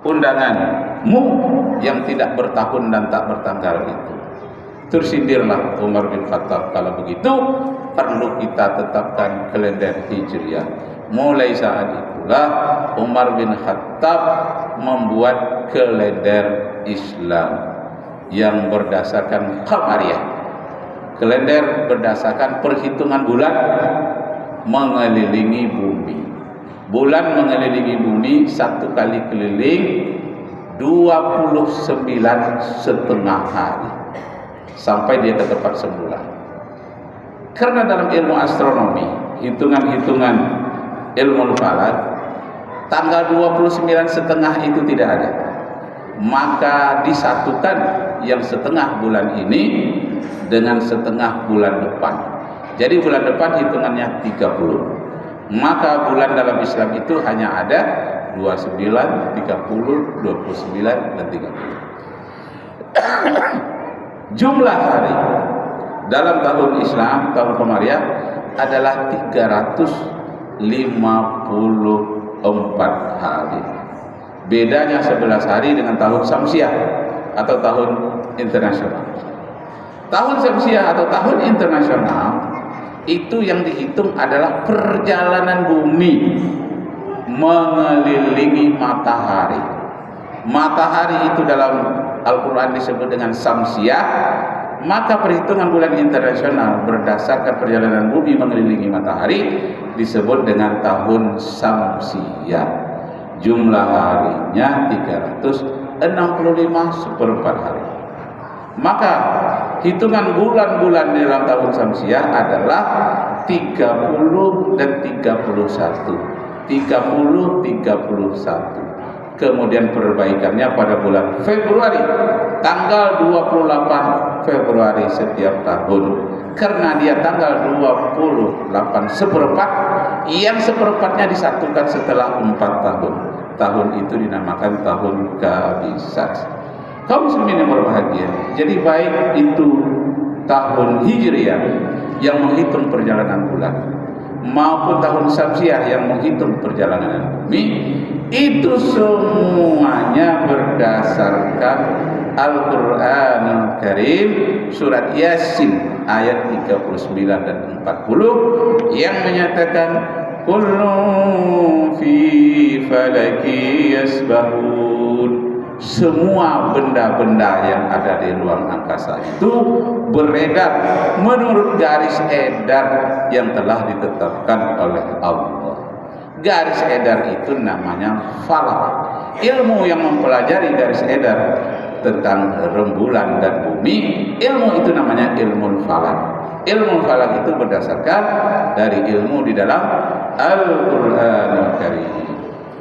undanganmu yang tidak bertahun dan tak bertanggal itu. Tersindirlah Umar bin Khattab, kalau begitu perlu kita tetapkan kalender Hijriah. Mulai saat itulah Umar bin Khattab membuat kalender Islam yang berdasarkan Qamariyah. Kalender berdasarkan perhitungan bulan mengelilingi bumi. Bulan mengelilingi bumi satu kali keliling 29,5 hari sampai dia ke tempat semula. Karena dalam ilmu astronomi, hitungan-hitungan ilmu falak, tanggal 29,5 itu tidak ada. Maka disatukan yang setengah bulan ini dengan setengah bulan depan. Jadi bulan depan hitungannya 30. Maka bulan dalam Islam itu hanya ada 29, 30, 29 dan 30. Jumlah hari dalam tahun Islam, tahun Qamariyah adalah 354 hari. Bedanya 11 hari dengan tahun Syamsiah atau tahun internasional. Tahun Syamsiah atau tahun internasional itu yang dihitung adalah perjalanan bumi mengelilingi matahari. Matahari itu dalam Al-Quran disebut dengan Syamsiah, maka perhitungan bulan internasional berdasarkan perjalanan bumi mengelilingi matahari disebut dengan tahun Syamsiah. Jumlah harinya 365/4 hari. Maka hitungan bulan-bulan di dalam tahun Syamsiah adalah 30 dan 31. 30, 31. Kemudian perbaikannya pada bulan Februari, tanggal 28 Februari setiap tahun. Karena dia tanggal 28/4, yang seperempatnya disatukan setelah 4 tahun. Tahun itu dinamakan tahun Kabisat. Kaum muslimin yang berbahagia, jadi baik itu tahun Hijriah yang menghitung perjalanan bulan maupun tahun Syamsiah yang menghitung perjalanan bumi, itu semuanya berdasarkan Al-Quranul Karim surat Yasin ayat 39 dan 40 yang menyatakan kullu fi falaki yasbahun. Semua benda-benda yang ada di ruang angkasa itu beredar menurut garis edar yang telah ditetapkan oleh Allah. Garis edar itu namanya falak. Ilmu yang mempelajari garis edar tentang rembulan dan bumi, ilmu itu namanya ilmu falak. Ilmu falak itu berdasarkan dari ilmu di dalam Al-Quranul Karim.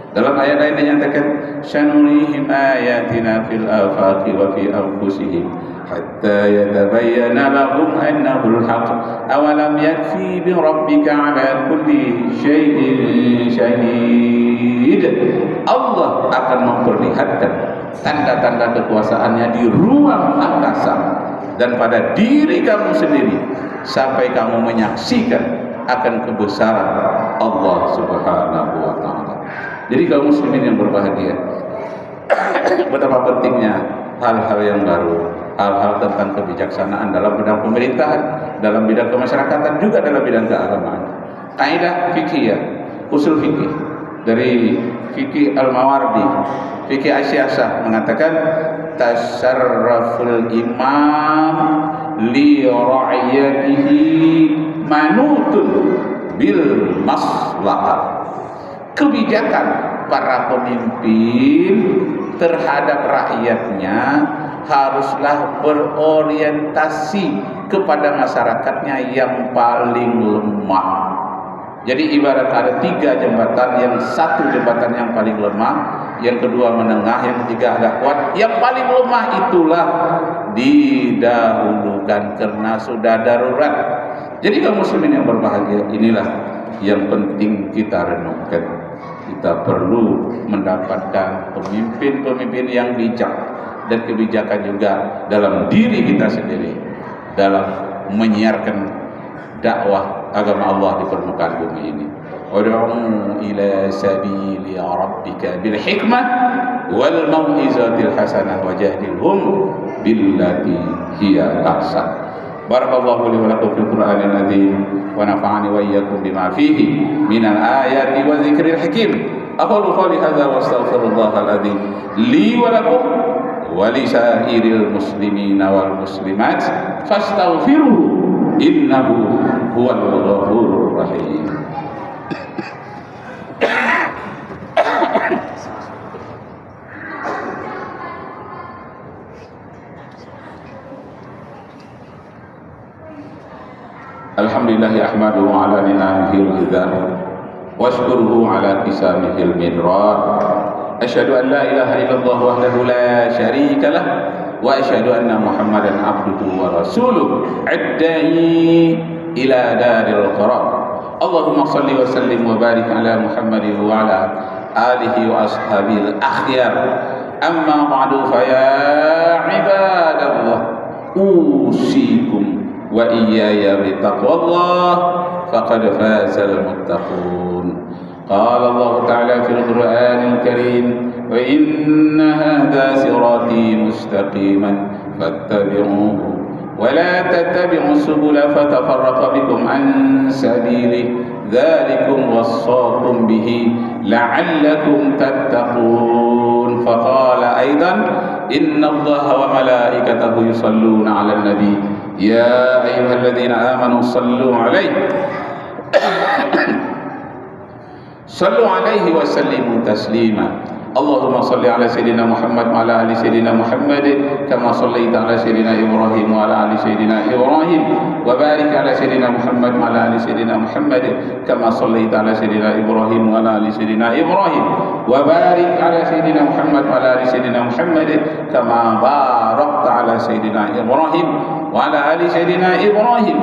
Dalam ayat lain dinyatakan sanurihim ayatina fil afaqi wa fi anfusihim hatta yatabayyana lahum annahu al-haq awalam yakfi bi rabbika ala kulli syai'in syahid. Allah akan memperlihatkan tanda-tanda kekuasaannya di ruang angkasa dan pada diri kamu sendiri sampai kamu menyaksikan akan kebesaran Allah Subhanahu wa taala. Jadi kaum muslimin yang berbahagia, betapa pentingnya hal-hal yang baru, hal-hal tentang kebijaksanaan dalam bidang pemerintahan, dalam bidang kemasyarakatan, juga dalam bidang keagamaan. Kaidah fikih, usul fikih dari fikih Al-Mawardi, fikih Asy-Syafi'i mengatakan tasarruful imam li ra'iyatihi manutun bil maslahah. Kebijakan para pemimpin terhadap rakyatnya haruslah berorientasi kepada masyarakatnya yang paling lemah. Jadi ibarat ada 3 jembatan, yang satu jembatan yang paling lemah, yang kedua menengah, yang ketiga agak kuat. Yang paling lemah itulah didahulukan karena sudah darurat. Jadi kaum muslimin yang berbahagia, inilah yang penting kita renungkan. Kita perlu mendapatkan pemimpin-pemimpin yang bijak dan kebijakan juga dalam diri kita sendiri dalam menyiarkan dakwah agama Allah di permukaan bumi ini. ud'u ila sabili rabbika bil hikmah wal mau'izatil hasanah wajadilhum billati hiya ahsan. Barakallahu li wa lakum fil Qur'anil azim wa nafa'ani wa iyyakum bima fihi minal ayati wa dzikril hakim. Aqulu qawli hadza wa astaghfirullahal azim li wa lakum wa li sa'iril muslimina wal muslimat fastaghfiruhu innahu huwal ghafurur rahim. Alhamdulillah ahmaduhu ala ni'amihi al-ghidar wa ashkuruhu ala qisamihi al-midrar. Asyhadu an la ilaha illallah wahdahu la syarika lah wa asyhadu anna Muhammadan abduhu wa rasuluh adda'i ila daril qarar. Allahumma salli wa sallim wa barik ala Muhammadin wa ala alihi wa ashabil akhyar. Amma ba'du fa ya ibadallah usikum wa iyaya bittaqwallah faqad fazal muttaqun. Qala Allah ta'ala fil Qur'anil Karim wa inna hadha sirati mustaqiman fattabi'uhu wa la tattabi'us subula fatafarraqa bikum an sabili dzalikum wassaqum bihi la'allakum tattaqun. Faqala aidan inna Allaha wa malaikatahu yusalluna 'alan nabi ya ayyuhalladzina amanu sallu 'alaihi wa sallimu taslima. Allahumma salli ala sayyidina Muhammad wa ala ali sayyidina Muhammad kama sallaita ala sayyidina Ibrahim wa ala ali sayyidina Ibrahim wa barik ala sayyidina Muhammad wa ala ali sayyidina Muhammad kama sallaita ala sayyidina Ibrahim wa ala ali sayyidina Ibrahim wa barik ala sayyidina Muhammad wa ala ali sayyidina Muhammad kama barakta ala sayyidina Ibrahim wa ala ali sayyidina Ibrahim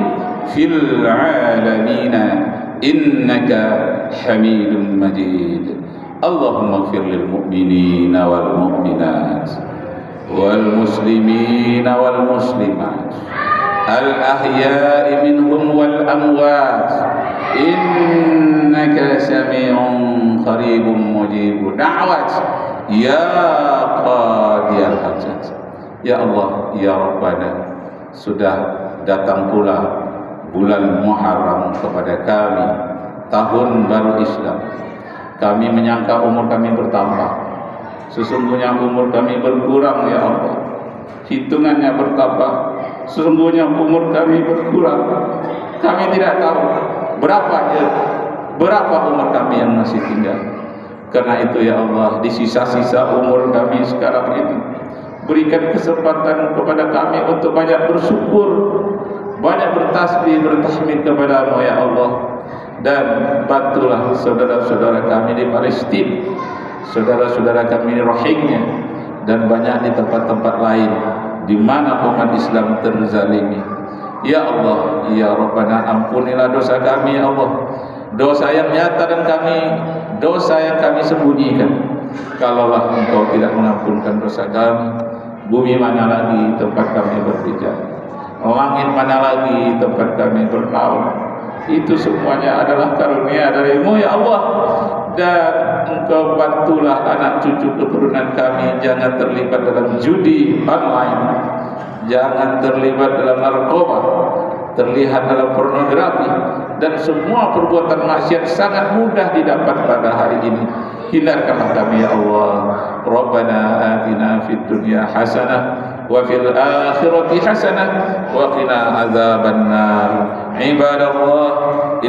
fil alamin innaka Hamidum Majid. Allahumma ighfir lil mu'minina wal mu'minat wal muslimina wal muslimat al ahya'i minhum wal amwat innaka sami'un qaribun mujibud da'wat ya qadiyal hajat. Ya Allah, ya Rabbana, sudah datang pula bulan Muharram kepada kami, tahun baru Islam. Kami menyangka umur kami bertambah, sesungguhnya umur kami berkurang ya Allah. Hitungannya bertambah, sesungguhnya umur kami berkurang. Kami tidak tahu berapa umur kami yang masih tinggal. Karena itu ya Allah, di sisa-sisa umur kami sekarang ini, berikan kesempatan kepada kami untuk banyak bersyukur, banyak bertasbih, bertahmid kepada-Mu ya Allah. Dan bantulah saudara-saudara kami di Palestina, saudara-saudara kami di Rohingya, dan banyak di tempat-tempat lain di mana umat Islam terzalimi. Ya Allah, ya Rabbana, ampunilah dosa kami ya Allah, dosa yang nyata dan dosa yang kami sembunyikan. Kalaulah Engkau tidak mengampunkan dosa kami, bumi mana lagi tempat kami berpijak, langit mana lagi tempat kami bernaung. Itu semuanya adalah karunia dari-Mu ya Allah. Dan Engkau bantulah anak cucu keturunan kami jangan terlibat dalam judi online, jangan terlibat dalam narkoba, terlihat dalam pornografi, dan semua perbuatan maksiat sangat mudah didapat pada hari ini. Hindarkanlah kami ya Allah. Rabbana atina fid dunya hasanah wa fil akhirati hasanah wa qina azabannar. Ibadallah